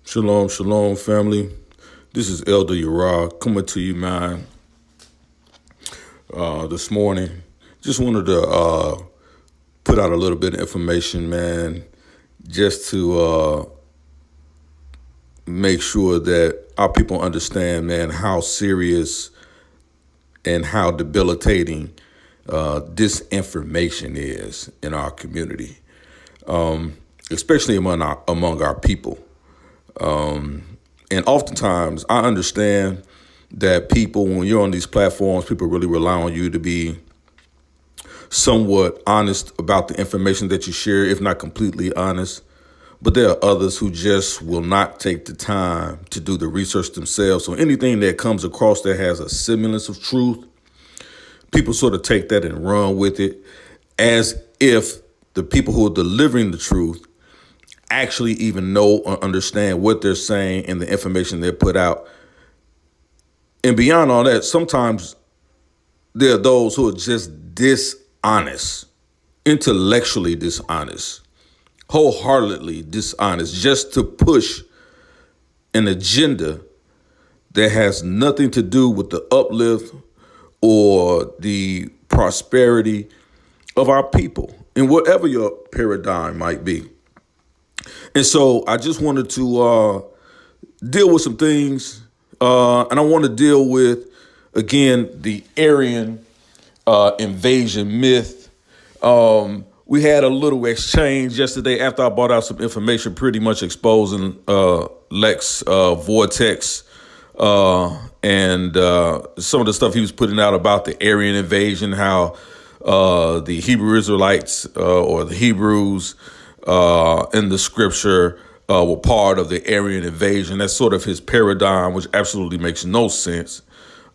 Shalom, shalom, family. This is Elder YARAH coming to you, man, this morning. Just wanted to put out a little bit of information, man, just to make sure that our people understand, man, how serious and how debilitating disinformation is in our community, especially among our people. And oftentimes, I understand that people, when you're on these platforms, people really rely on you to be somewhat honest about the information that you share, if not completely honest. But there are others who just will not take the time to do the research themselves. So anything that comes across that has a semblance of truth, people sort of take that and run with it as if the people who are delivering the truth actually even know or understand what they're saying and the information they put out. And beyond all that, sometimes there are those who are just dishonest, intellectually dishonest, wholeheartedly dishonest, just to push an agenda that has nothing to do with the uplift or the prosperity of our people, in whatever your paradigm might be. And so I just wanted to deal with some things, and I want to deal with, again, the Aryan invasion myth. We had a little exchange yesterday after I brought out some information pretty much exposing Lex Vortex and some of the stuff he was putting out about the Aryan invasion, how the Hebrew Israelites or the Hebrews in the scripture were part of the Aryan invasion. That's sort of his paradigm, which absolutely makes no sense.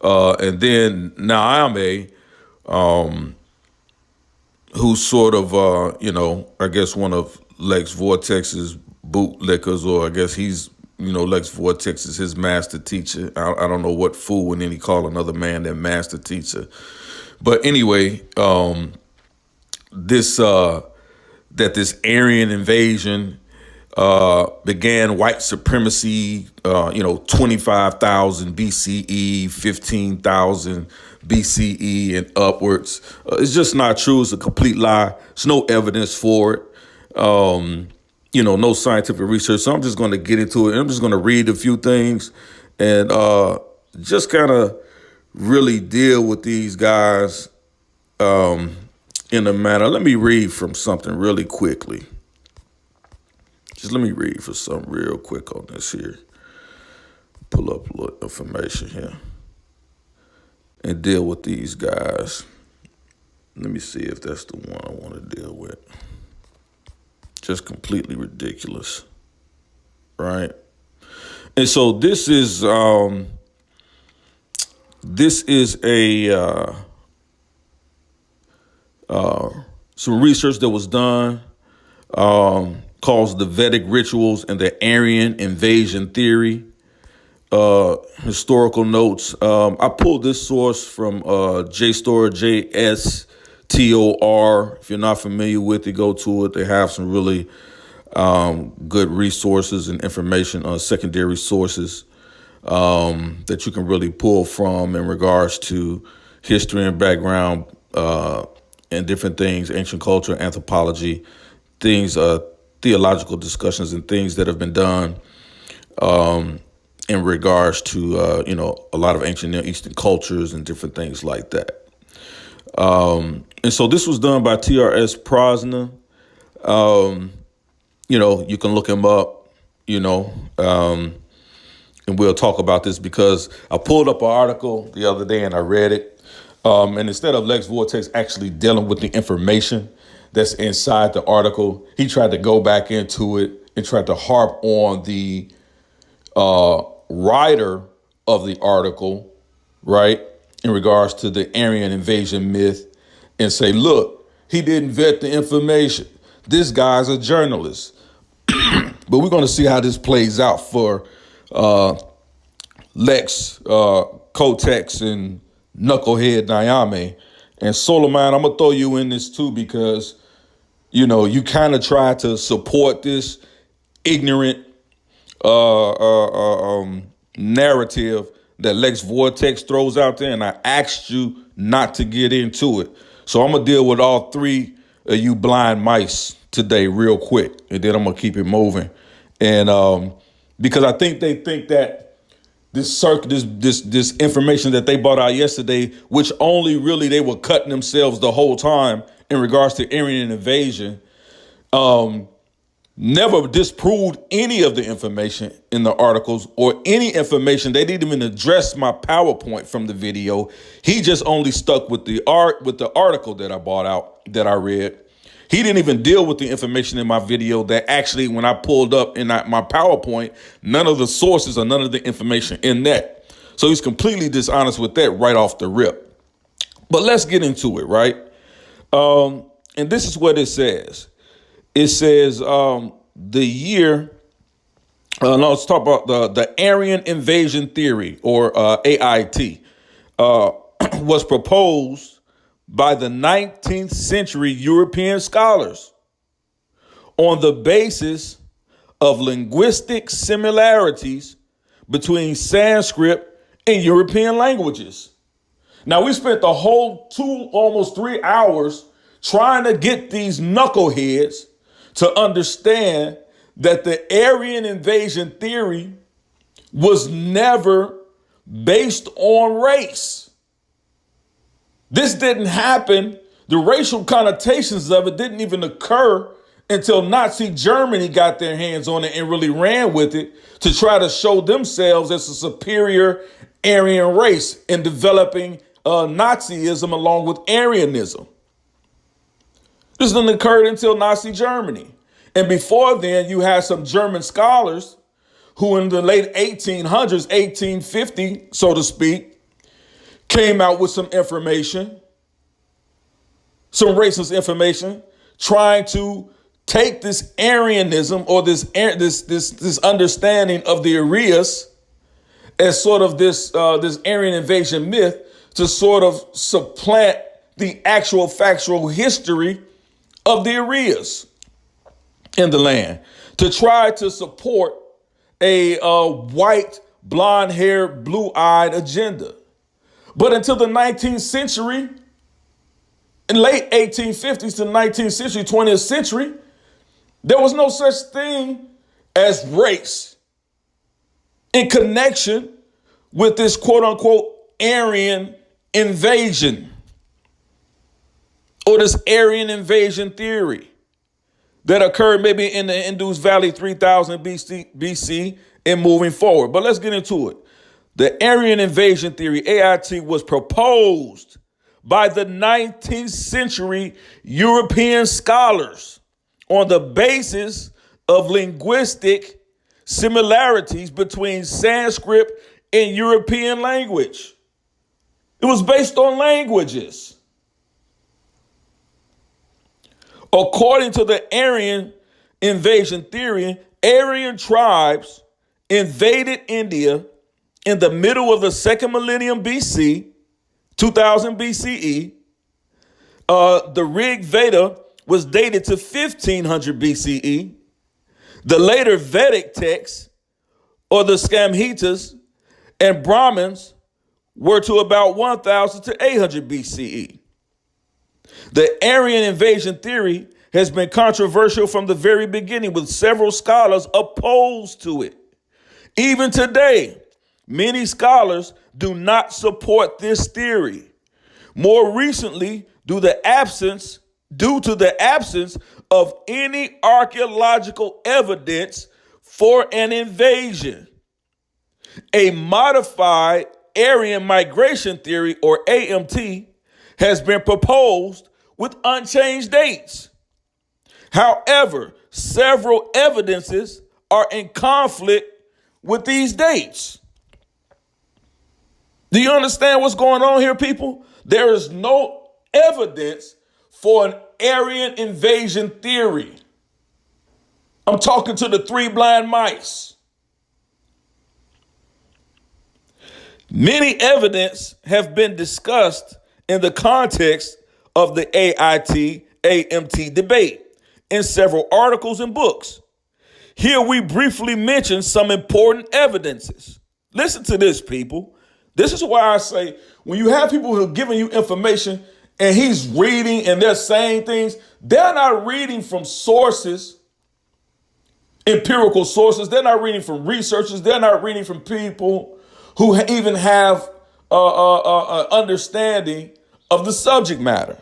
And then Naame, who's sort of, I guess one of Lex Vortex's bootlickers, or I guess he's, Lex Vortex is his master teacher. I don't know what fool would any call another man their master teacher. But anyway, this Aryan invasion began white supremacy, 25,000 BCE, 15,000 BCE and upwards. It's just not true. It's a complete lie. There's no evidence for it. No scientific research. So I'm just going to get into it. I'm just going to read a few things and just kind of really deal with these guys in a manner. Let me read from something really quickly. Just let me read for something real quick on this here. Pull up a little information here and deal with these guys. Let me see if that's the one I want to deal with. Just completely ridiculous, right? And so this is a some research that was done, calls the Vedic rituals and the Aryan invasion theory. Historical notes. I pulled this source from JSTOR, JSTOR. If you're not familiar with it, go to it. They have some really good resources and information on secondary sources that you can really pull from in regards to history and background and different things, ancient culture, anthropology, things, theological discussions and things that have been done in regards to, a lot of ancient Near Eastern cultures and different things like that. And so this was done by T.R.S. Prosner. You can look him up, and we'll talk about this because I pulled up an article the other day and I read it. And instead of Lex Vortex actually dealing with the information that's inside the article, he tried to go back into it and tried to harp on the writer of the article, right, in regards to the Aryan invasion myth, and say, look, he didn't vet the information. This guy's a journalist. But we're going to see how this plays out for Lex, Kotex, and Knucklehead Naame. And Solomon, I'm going to throw you in this too because, you kind of try to support this ignorant narrative that Lex Vortex throws out there, and I asked you not to get into it. So I'm gonna deal with all three of you blind mice today real quick, and then I'm gonna keep it moving. And because I think they think that this information that they brought out yesterday, which only really they were cutting themselves the whole time in regards to Aryan invasion, never disproved any of the information in the articles or any information. They didn't even address my PowerPoint from the video. He just only stuck with the article that I bought out, that I read. He didn't even deal with the information in my video that actually, when I pulled up in my PowerPoint, none of the sources or none of the information in that. So he's completely dishonest with that right off the rip. But let's get into it, right? And this is what it says. It says the year, let's talk about the Aryan invasion theory, or AIT, was proposed by the 19th century European scholars on the basis of linguistic similarities between Sanskrit and European languages. Now, we spent the whole almost 3 hours trying to get these knuckleheads to understand that the Aryan invasion theory was never based on race. This didn't happen. The racial connotations of it didn't even occur until Nazi Germany got their hands on it and really ran with it to try to show themselves as a superior Aryan race in developing Nazism along with Aryanism. This didn't occur until Nazi Germany. And before then, you had some German scholars who in the late 1800s, 1850, so to speak, came out with some information, some racist information, trying to take this Aryanism or this understanding of the Arias as sort of this Aryan invasion myth to sort of supplant the actual factual history of the Arias in the land, to try to support a white, blonde-haired, blue-eyed agenda. But until the 19th century, in late 1850s to 19th century, 20th century, there was no such thing as race in connection with this quote-unquote Aryan invasion or this Aryan invasion theory that occurred maybe in the Indus Valley 3000 BC and moving forward. But let's get into it. The Aryan invasion theory, AIT, was proposed by the 19th century European scholars on the basis of linguistic similarities between Sanskrit and European language. It was based on languages. According to the Aryan invasion theory, Aryan tribes invaded India in the middle of the second millennium BC, 2000 BCE. The Rig Veda was dated to 1500 BCE. The later Vedic texts, or the Samhitas and Brahmins, were to about 1000 to 800 BCE. The Aryan invasion theory has been controversial from the very beginning, with several scholars opposed to it. Even today, many scholars do not support this theory. More recently, due to the absence of any archaeological evidence for an invasion, a modified Aryan migration theory, or AMT, has been proposed with unchanged dates. However, several evidences are in conflict with these dates. Do you understand what's going on here, people? There is no evidence for an Aryan invasion theory. I'm talking to the three blind mice. Many evidence have been discussed in the context of the AIT-AMT debate in several articles and books. Here we briefly mention some important evidences. Listen to this, people. This is why I say when you have people who are giving you information and he's reading and they're saying things, they're not reading from sources, empirical sources. They're not reading from researchers. They're not reading from people who even have understanding of the subject matter.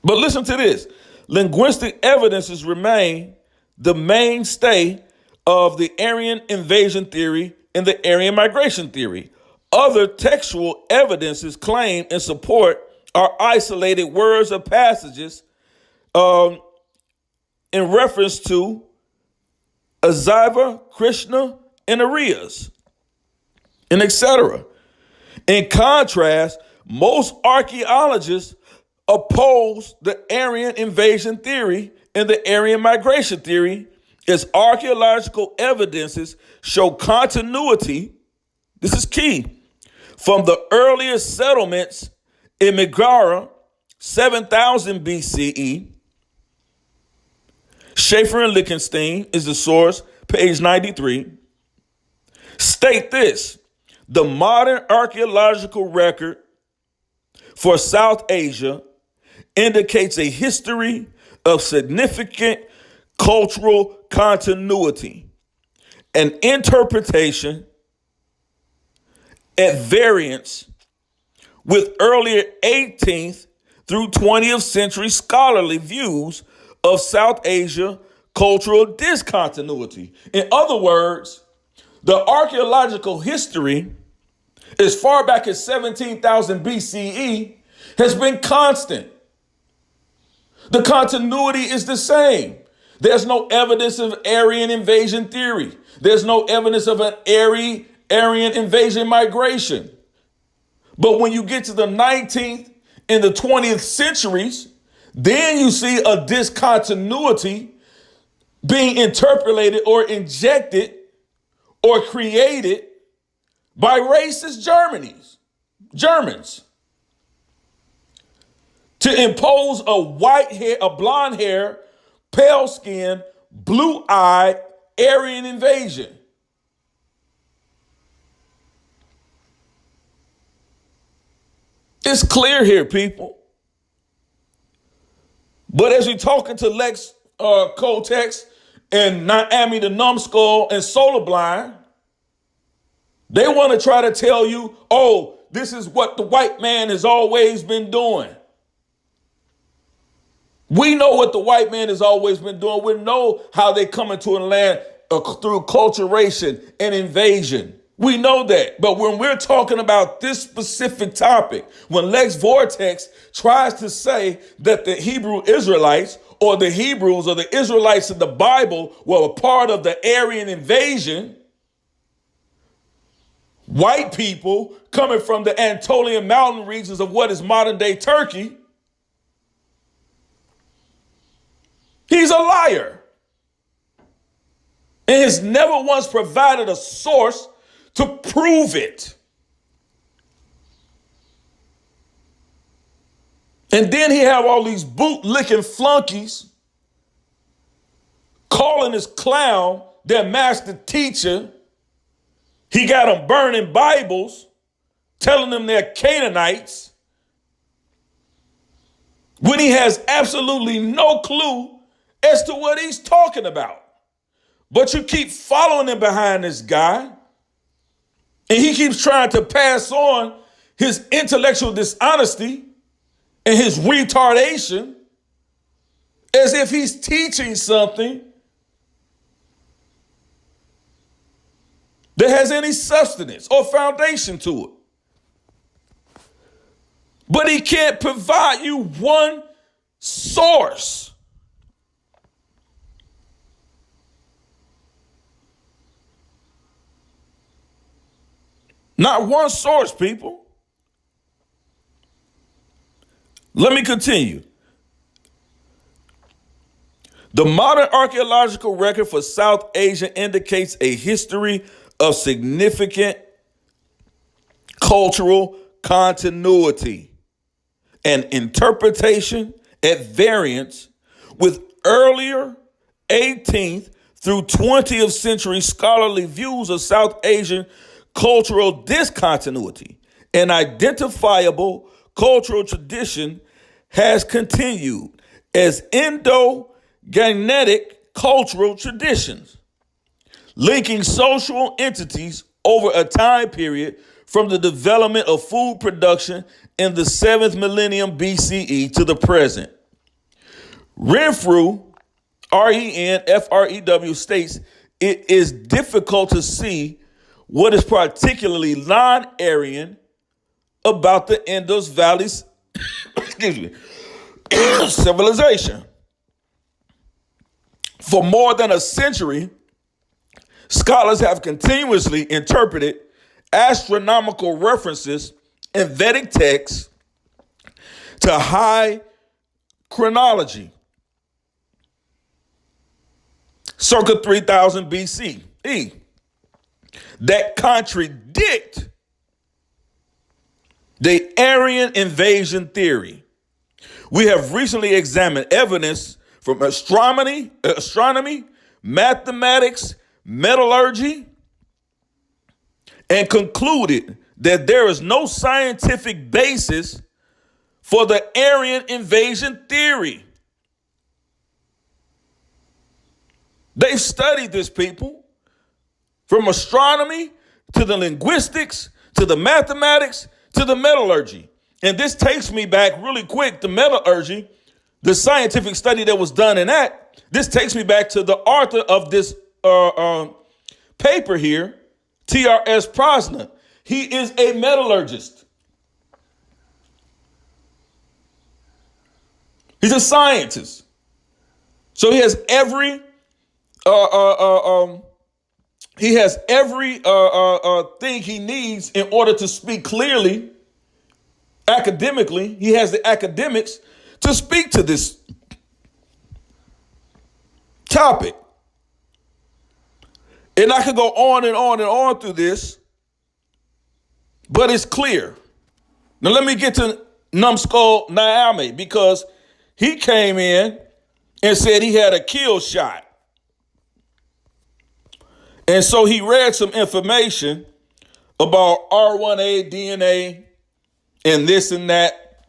But listen to this. Linguistic evidences remain the mainstay of the Aryan invasion theory and the Aryan migration theory. Other textual evidences claim and support are isolated words or passages in reference to Aziva, Krishna, and Arias, and etc. In contrast, most archaeologists oppose the Aryan invasion theory and the Aryan migration theory as archaeological evidences show continuity, this is key, from the earliest settlements in Megara, 7000 BCE. Schaeffer and Lichtenstein is the source, page 93. State this: the modern archaeological record for South Asia indicates a history of significant cultural continuity and interpretation at variance with earlier 18th through 20th century scholarly views of South Asia cultural discontinuity. In other words, the archaeological history as far back as 17,000 BCE has been constant. The continuity is the same. There's no evidence of Aryan invasion theory. There's no evidence of an Aryan invasion migration. But when you get to the 19th and the 20th centuries, then you see a discontinuity being interpolated or injected or created by racist Germans to impose a blonde hair, pale skin, blue-eyed Aryan invasion. It's clear here, people. But as we talking to Lex Kotex and Naomi the Numbskull and Solar Blind, they want to try to tell you, oh, this is what the white man has always been doing. We know what the white man has always been doing. We know how they come into a land through acculturation and invasion. We know that. But when we're talking about this specific topic, when Lex Vortex tries to say that the Hebrew Israelites or the Hebrews or the Israelites in the Bible were a part of the Aryan invasion, white people coming from the Anatolian mountain regions of what is modern day Turkey, he's a liar. And has never once provided a source to prove it. And then he have all these boot-licking flunkies calling his clown their master teacher. He got them burning Bibles, telling them they're Canaanites, when he has absolutely no clue as to what he's talking about. But you keep following him behind this guy, and he keeps trying to pass on his intellectual dishonesty and his retardation as if he's teaching something that has any substance or foundation to it. But he can't provide you one source. Not one source, people. Let me continue. The modern archaeological record for South Asia indicates a history of significant cultural continuity and interpretation at variance with earlier 18th through 20th century scholarly views of South Asian cultural discontinuity and identifiable cultural tradition has continued as endogenetic cultural traditions, linking social entities over a time period from the development of food production in the 7th millennium BCE to the present. Renfrew, Renfrew states, it is difficult to see what is particularly non-Aryan about the Indus Valley's civilization. For more than a century, scholars have continuously interpreted astronomical references in Vedic texts to high chronology, circa 3000 BCE, that contradict the Aryan invasion theory. We have recently examined evidence from astronomy, mathematics, metallurgy, and concluded that there is no scientific basis for the Aryan invasion theory. They've studied this, people, from astronomy to the linguistics to the mathematics to the metallurgy. And this takes me back really quick to metallurgy, the scientific study that was done in that. This takes me back to the author of this paper here, T.R.S. Prosner. He is a metallurgist. He's a scientist. So he has every thing he needs in order to speak clearly academically. He has the academics to speak to this topic. And I could go on and on and on through this, but it's clear. Now let me get to Numbskull Nyame, because he came in and said he had a kill shot. And so he read some information about R1A, DNA, and this and that.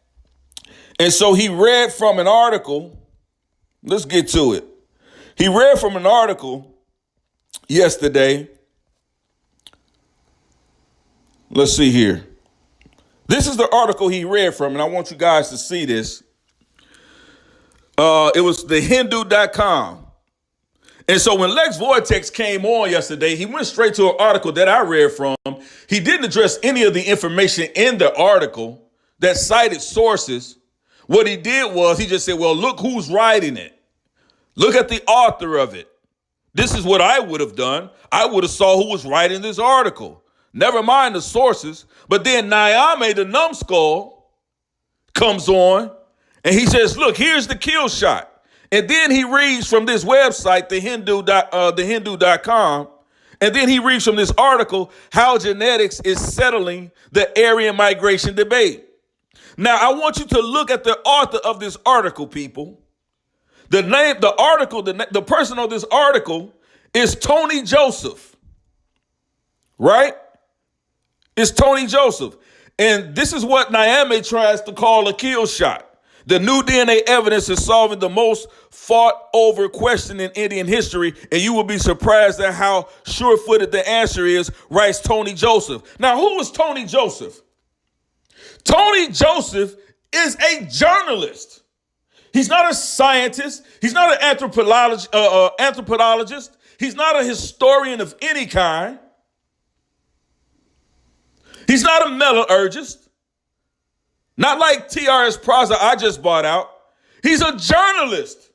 And so he read from an article. Let's get to it. He read from an article yesterday. Let's see here. This is the article he read from, and I want you guys to see this. It was the Hindu.com. And so when Lex Vortex came on yesterday, he went straight to an article that I read from. He didn't address any of the information in the article that cited sources. What he did was he just said, well, look who's writing it. Look at the author of it. This is what I would have done. I would have saw who was writing this article. Never mind the sources. But then Nyame, the numbskull, comes on and he says, look, here's the kill shot. And then he reads from this website, the Hindu.com, and then he reads from this article how genetics is settling the Aryan migration debate. Now, I want you to look at the author of this article, people. The person on this article is Tony Joseph, right? It's Tony Joseph. And this is what Nyame tries to call a kill shot. The new DNA evidence is solving the most fought over question in Indian history, and you will be surprised at how sure-footed the answer is, writes Tony Joseph. Now, who is Tony Joseph? Tony Joseph is a journalist. He's not a scientist. He's not an anthropologist. He's not a historian of any kind. He's not a metallurgist. Not like T.R.S. Prosner I just bought out. He's a journalist.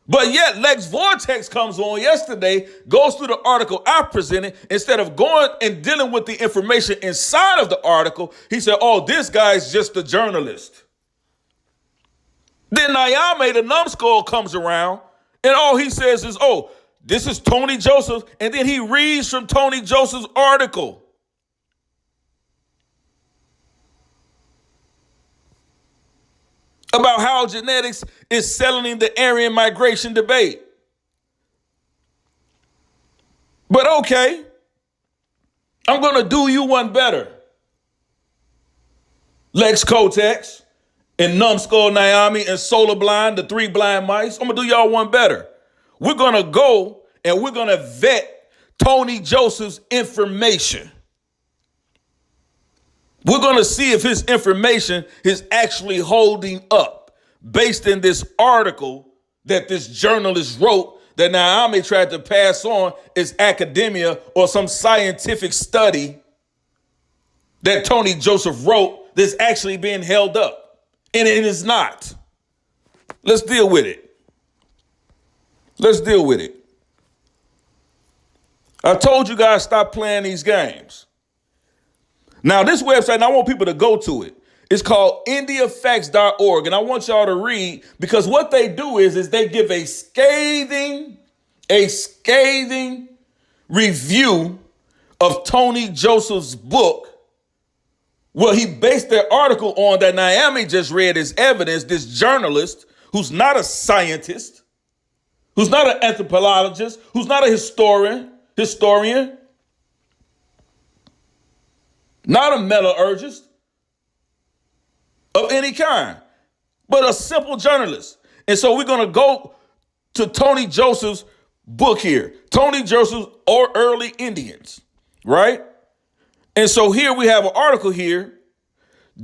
But yet Lex Vortex comes on yesterday, goes through the article I presented. Instead of going and dealing with the information inside of the article, he said, oh, this guy's just a journalist. Then Nyame, the numbskull, comes around, and all he says is, oh, this is Tony Joseph. And then he reads from Tony Joseph's article. About how how genetics is settling the Aryan migration debate. But okay, I'm going to do you one better. Lex Kotex and Numbskull Naomi and Solar Blind, the three blind mice. I'm going to do y'all one better. We're going to go and we're going to vet Tony Joseph's information. We're going to see if his information is actually holding up based in this article that this journalist wrote that Naomi tried to pass on as academia or some scientific study that Tony Joseph wrote that's actually being held up. And it is not. Let's deal with it. Let's deal with it. I told you guys stop playing these games. Now, this website, and I want people to go to it. It's called indiafacts.org, and I want y'all to read, because what they do is they give a scathing review of Tony Joseph's book. Well, he based their article on that Naomi just read as evidence, this journalist who's not a scientist, who's not an anthropologist, who's not a historian, not a metallurgist of any kind, but a simple journalist. And so we're going to go to Tony Joseph's book here, Tony Joseph or Early Indians, right? And so here we have an article here,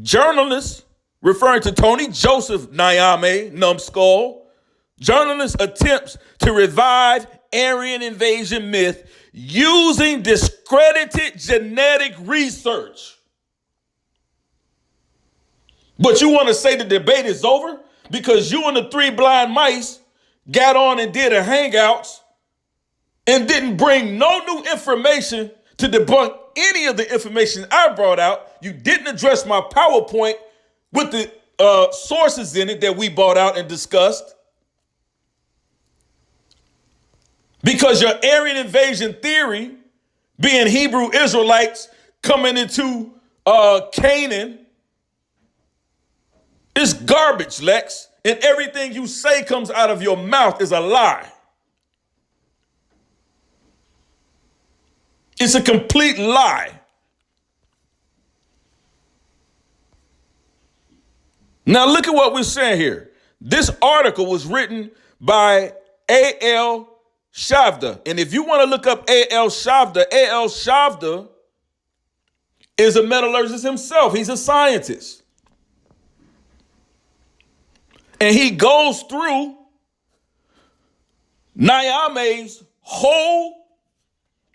journalists referring to Tony Joseph Naomi Numbskull, journalist attempts to revive Aryan invasion myth using discredited genetic research. But you want to say the debate is over because you and the three blind mice got on and did a hangouts and didn't bring no new information to debunk any of the information I brought out. You didn't address my PowerPoint with the sources in it that we brought out and discussed. Because your Aryan invasion theory, being Hebrew Israelites coming into Canaan, is garbage, Lex. And everything you say comes out of your mouth is a lie. It's a complete lie. Now look at what we're saying here. This article was written by A.L. Shavda. And if you want to look up A.L. Shavda is a metallurgist himself. He's a scientist. And he goes through Naomi's whole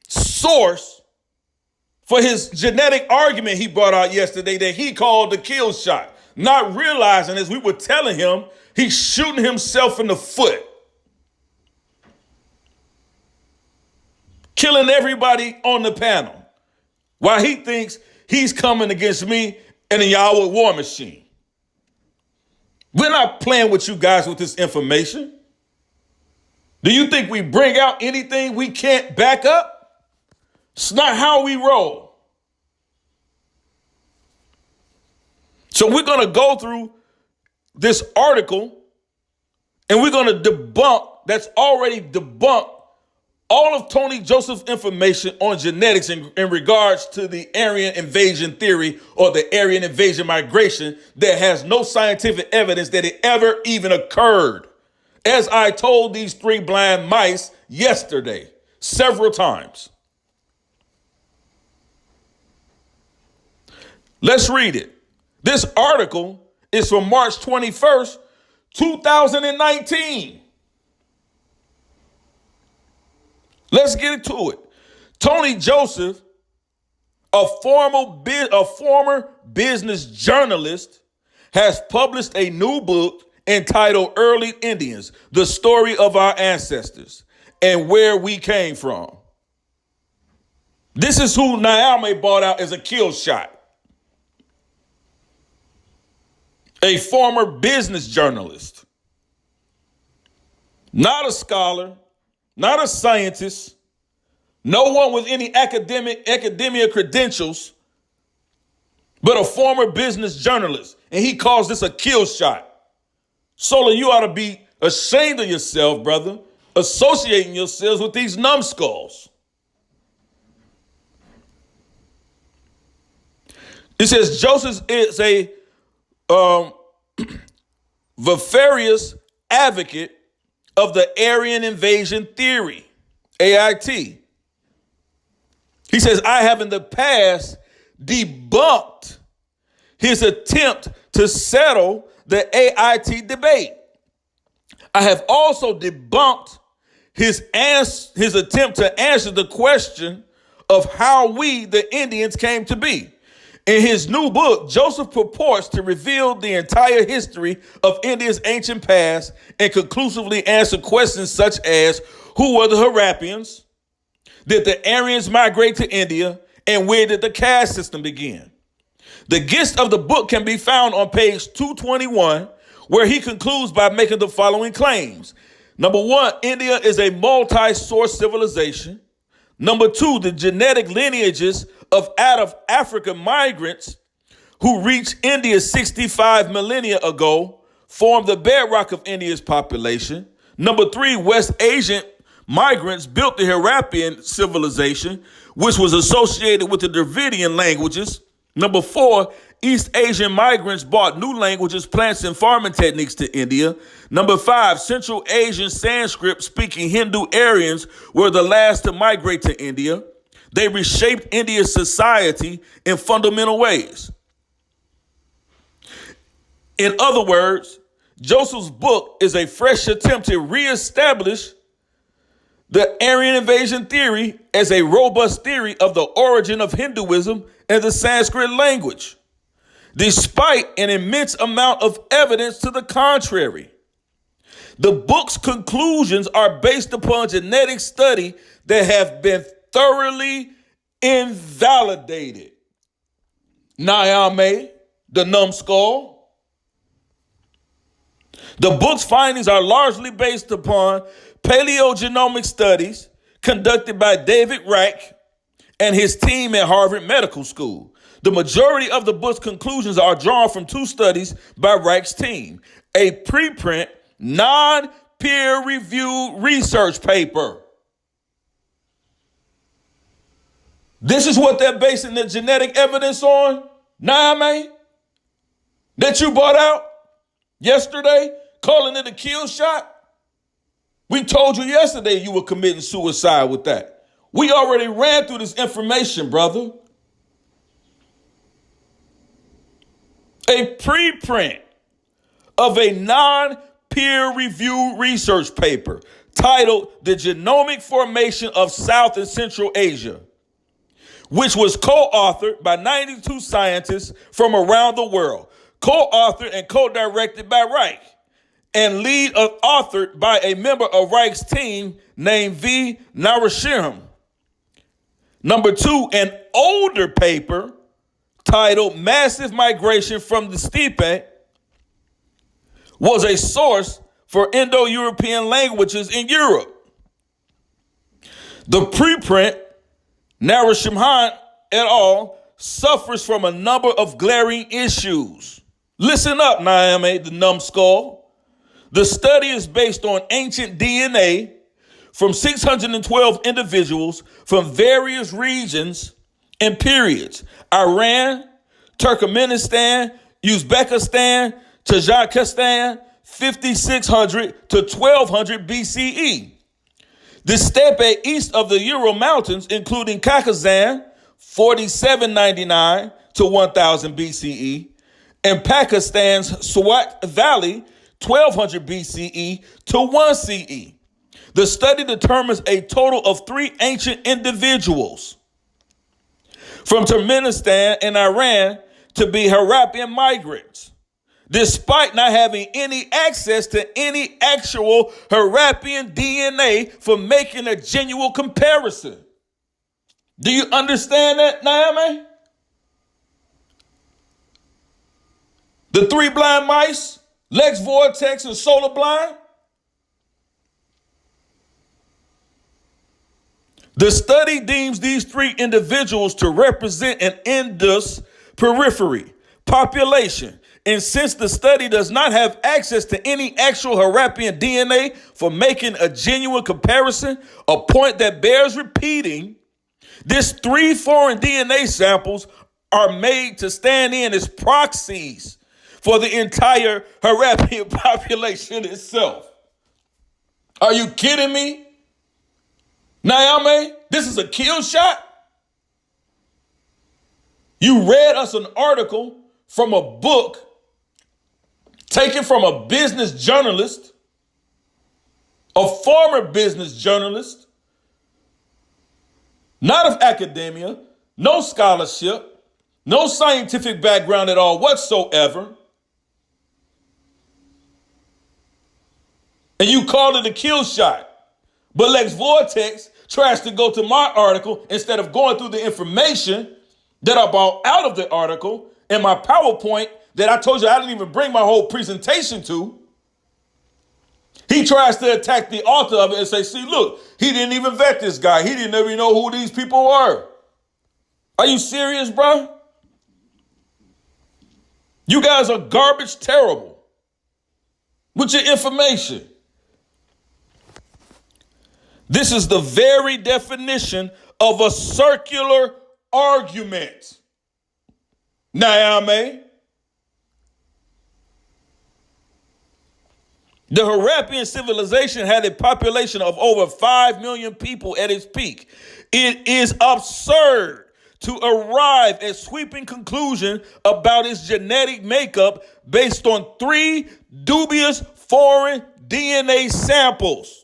source for his genetic argument he brought out yesterday that he called the kill shot, not realizing, as we were telling him, he's shooting himself in the foot, killing everybody on the panel while he thinks he's coming against me and the Yahweh war machine. We're not playing with you guys with this information. Do you think we bring out anything we can't back up? It's not how we roll. So we're going to go through this article and we're going to debunk, that's already debunked, all of Tony Joseph's information on genetics in regards to the Aryan invasion theory or the Aryan invasion migration that has no scientific evidence that it ever even occurred. As I told these three blind mice yesterday, several times. Let's read it. This article is from March 21st, 2019. Let's get into it. Tony Joseph, a former business journalist, has published a new book entitled Early Indians, The Story of Our Ancestors and Where We Came From. This is who Naomi bought out as a kill shot. A former business journalist. Not a scholar, not a scientist, no one with any academia credentials, but a former business journalist. And he calls this a kill shot. Sola, you ought to be ashamed of yourself, brother, associating yourselves with these numbskulls. It says Joseph is a vociferous advocate of the Aryan invasion theory, AIT. He says, I have in the past debunked his attempt to settle the AIT debate. I have also debunked his attempt to answer the question of how we, the Indians, came to be. In his new book, Joseph purports to reveal the entire history of India's ancient past and conclusively answer questions such as, who were the Harappians? Did the Aryans migrate to India? And where did the caste system begin? The gist of the book can be found on page 221, where he concludes by making the following claims. Number one, India is a multi-source civilization. Number two, the genetic lineages of out-of-African migrants who reached India 65 millennia ago formed the bedrock of India's population. Number three, West Asian migrants built the Harappian civilization, which was associated with the Dravidian languages. Number four, East Asian migrants brought new languages, plants, and farming techniques to India. Number five, Central Asian Sanskrit-speaking Hindu Aryans were the last to migrate to India. They reshaped India's society in fundamental ways. In other words, Joseph's book is a fresh attempt to reestablish the Aryan invasion theory as a robust theory of the origin of Hinduism and the Sanskrit language, despite an immense amount of evidence to the contrary. The book's conclusions are based upon genetic study that have been thoroughly invalidated. Nyame, the numbskull. The book's findings are largely based upon paleogenomic studies conducted by David Reich and his team at Harvard Medical School. The majority of the book's conclusions are drawn from two studies by Reich's team, a preprint, non-peer-reviewed research paper. This is what they're basing the genetic evidence on, Naame, that you brought out yesterday, calling it a kill shot. We told you yesterday you were committing suicide with that. We already ran through this information, brother. A preprint of a non-peer-reviewed research paper titled The Genomic Formation of South and Central Asia, which was co-authored by 92 scientists from around the world, co-authored and co-directed by Reich, and lead authored by a member of Reich's team named V. Narasimhan. Number two, an older paper titled Massive Migration from the Steppe was a source for Indo-European languages in Europe. The preprint, Narasimhan et al., suffers from a number of glaring issues. Listen up, Naame, the numbskull. The study is based on ancient DNA from 612 individuals from various regions and periods: Iran, Turkmenistan, Uzbekistan, Tajikistan, 5600 to 1200 BCE. The steppe east of the Ural Mountains, including Kakazan, 4799 to 1000 BCE, and Pakistan's Swat Valley, 1200 BCE to 1 CE. The study determines a total of 3 ancient individuals from Turkmenistan and Iran to be Harappian migrants, despite not having any access to any actual Harappian DNA for making a genuine comparison. Do you understand that, Naame? The 3 blind mice, Lex Vortex, and Solar Blind? The study deems these 3 individuals to represent an Indus periphery population And since the study does not have access to any actual Harappian DNA for making a genuine comparison, a point that bears repeating, these 3 foreign DNA samples are made to stand in as proxies for the entire Harappian population itself. Are you kidding me? Nyame, this is a kill shot? You read us an article from a book taken from a business journalist, a former business journalist, not of academia, no scholarship, no scientific background at all whatsoever. And you called it a kill shot. But Lex Vortex tries to go to my article instead of going through the information that I brought out of the article and my PowerPoint that I told you I didn't even bring my whole presentation to. He tries to attack the author of it and say, see, look, he didn't even vet this guy. He didn't even know who these people were. Are you serious, bro? You guys are garbage terrible with your information. This is the very definition of a circular argument. Nyame. The Harappian civilization had a population of over 5 million people at its peak. It is absurd to arrive at sweeping conclusion about its genetic makeup based on 3 dubious foreign DNA samples.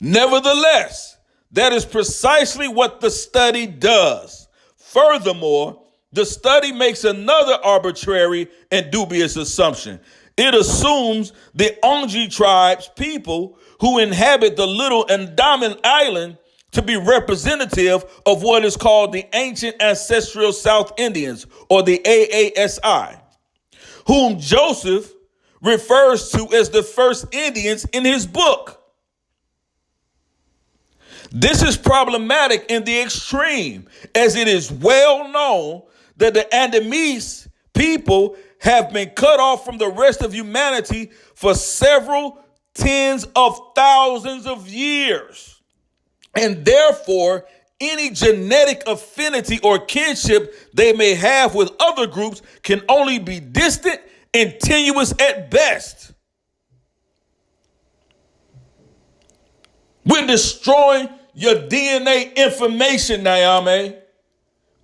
Nevertheless, that is precisely what the study does. Furthermore, the study makes another arbitrary and dubious assumption. It assumes the Onji tribe's people who inhabit the Little Andaman Island to be representative of what is called the Ancient Ancestral South Indians, or the AASI, whom Joseph refers to as the first Indians in his book. This is problematic in the extreme, as it is well known that the Andamese people have been cut off from the rest of humanity for several tens of thousands of years. And therefore, any genetic affinity or kinship they may have with other groups can only be distant and tenuous at best. We're destroying your DNA information, Nyame,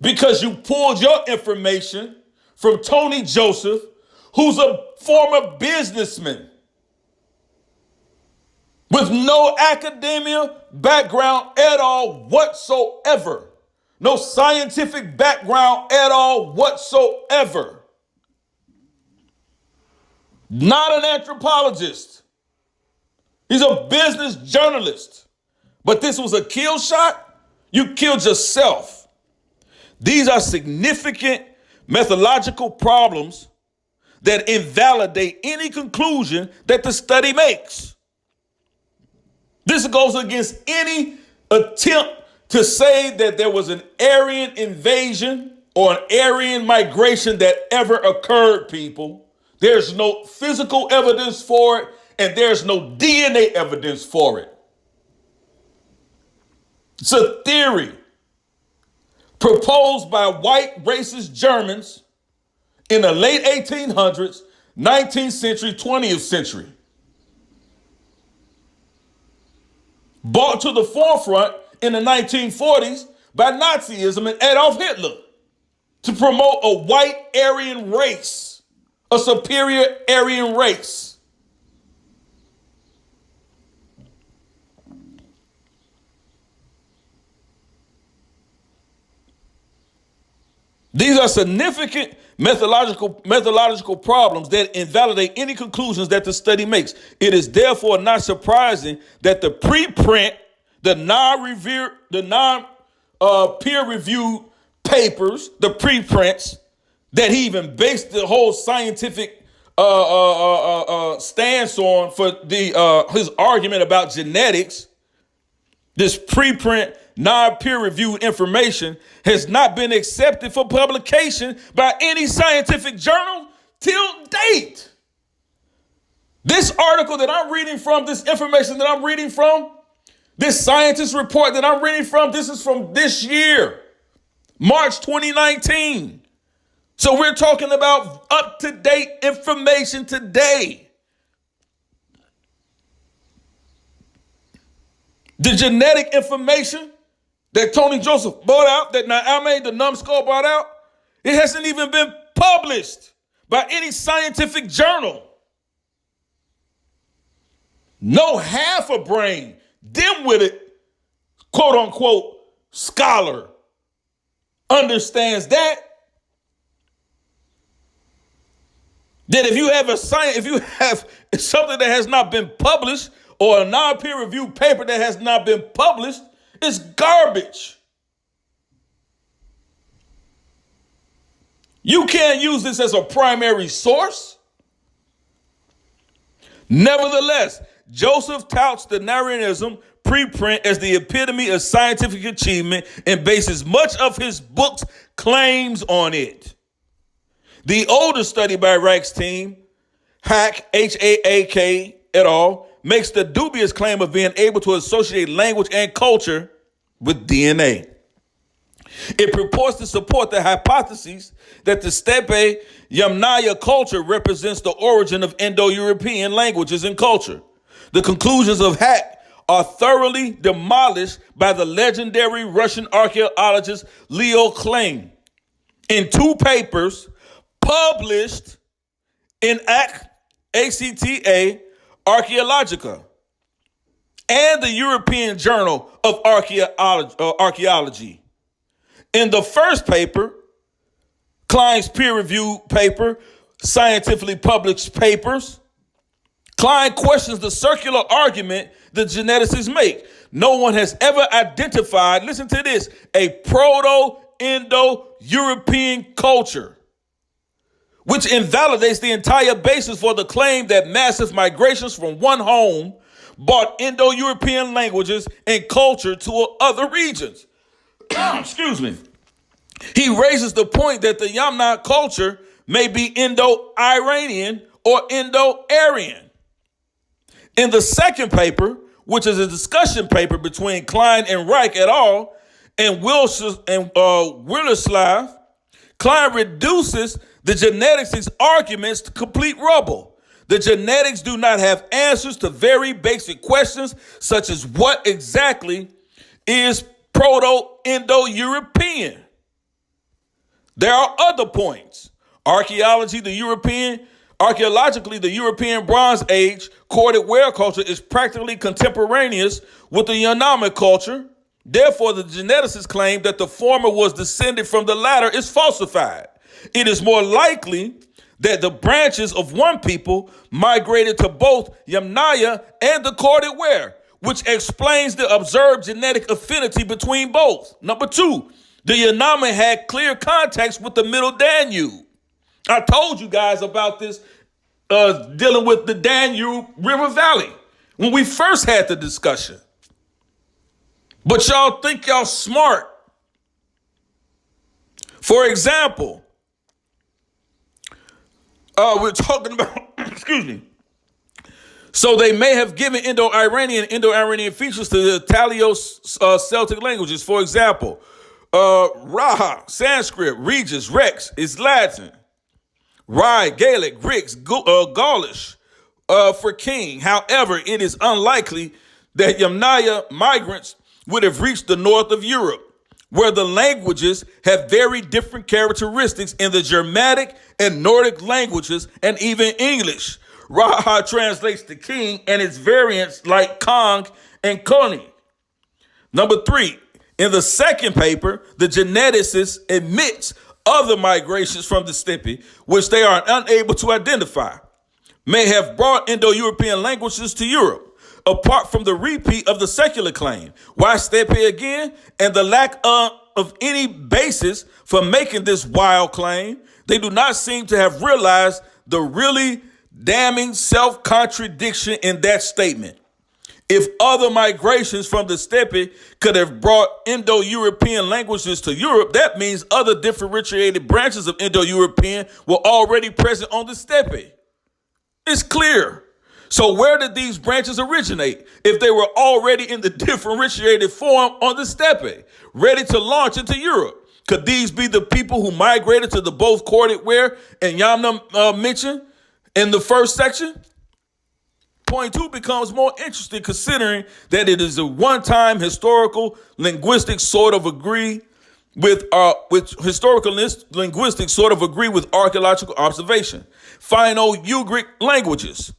because you pulled your information from Tony Joseph, who's a former businessman with no academia background at all whatsoever. No scientific background at all whatsoever. Not an anthropologist. He's a business journalist. But this was a kill shot? You killed yourself. These are significant methodological problems that invalidate any conclusion that the study makes. This goes against any attempt to say that there was an Aryan invasion or an Aryan migration that ever occurred, people. There's no physical evidence for it, and there's no DNA evidence for it. It's a theory proposed by white racist Germans in the late 1800s, 19th century, 20th century. Brought to the forefront in the 1940s by Nazism and Adolf Hitler to promote a white Aryan race, a superior Aryan race. These are significant methodological problems that invalidate any conclusions that the study makes. It is therefore not surprising that the preprint, the non-peer-reviewed papers, the preprints that he even based the whole scientific stance on for his argument about genetics, this preprint, non-peer-reviewed information has not been accepted for publication by any scientific journal till date. This article that I'm reading from, this information that I'm reading from, this scientist report that I'm reading from, this is from this year, March 2019. So we're talking about up-to-date information today. The genetic information that Tony Joseph brought out, that Naame, the numbskull, brought out, it hasn't even been published by any scientific journal. No half a brain, dim-witted, quote-unquote, scholar understands that if you have something that has not been published or a non-peer-reviewed paper that has not been published, it's garbage. You can't use this as a primary source. Nevertheless, Joseph touts the Narianism preprint as the epitome of scientific achievement and bases much of his book's claims on it. The older study by Reich's team, Hack, Haak et al., makes the dubious claim of being able to associate language and culture with DNA. It purports to support the hypothesis that the Steppe Yamnaya culture represents the origin of Indo-European languages and culture. The conclusions of Hack are thoroughly demolished by the legendary Russian archaeologist Leo Klein in two papers published in ACTA Archaeologica and the European Journal of Archaeology. In the first paper, Klein's peer-reviewed paper, scientifically published papers, Klein questions the circular argument the geneticists make. No one has ever identified, listen to this, a Proto-Indo-European culture, which invalidates the entire basis for the claim that massive migrations from one home brought Indo-European languages and culture to other regions. Excuse me. He raises the point that the Yamna culture may be Indo-Iranian or Indo-Aryan. In the second paper, which is a discussion paper between Klein and Reich et al. And Willeslav, Klein reduces the genetics' arguments to complete rubble. The genetics do not have answers to very basic questions, such as what exactly is Proto-Indo-European. There are other points. Archaeologically, the European Bronze Age corded ware culture is practically contemporaneous with the Yanomami culture. Therefore, the geneticists claim that the former was descended from the latter is falsified. It is more likely that the branches of one people migrated to both Yamnaya and the corded ware, which explains the observed genetic affinity between both. Number two, the Yanomami had clear contacts with the Middle Danube. I told you guys about this dealing with the Danube River Valley when we first had the discussion. But y'all think y'all smart. For example, we're talking about, excuse me. So they may have given Indo-Iranian features to the Italio-Celtic languages. For example, Raha, Sanskrit, Regis, Rex is Latin. Rai, Gaelic, Grix, Gaulish for king. However, it is unlikely that Yamnaya migrants would have reached the north of Europe, where the languages have very different characteristics in the Germanic and Nordic languages and even English. Raha translates to king and its variants like Kong and Koni. Number three, in the second paper, the geneticist admits other migrations from the steppe, which they are unable to identify, may have brought Indo-European languages to Europe. Apart from the repeat of the secular claim. Why steppe again? And the lack of any basis for making this wild claim, they do not seem to have realized the really damning self-contradiction in that statement. If other migrations from the steppe could have brought Indo-European languages to Europe, that means other differentiated branches of Indo-European were already present on the steppe. It's clear. So where did these branches originate if they were already in the differentiated form on the steppe, ready to launch into Europe? Could these be the people who migrated to the both corded ware and Yamna mentioned in the first section? Point 2 becomes more interesting considering that it is a one-time historical linguistics sort of agree with historical linguistics sort of agree with archaeological observation. Final Ugric languages.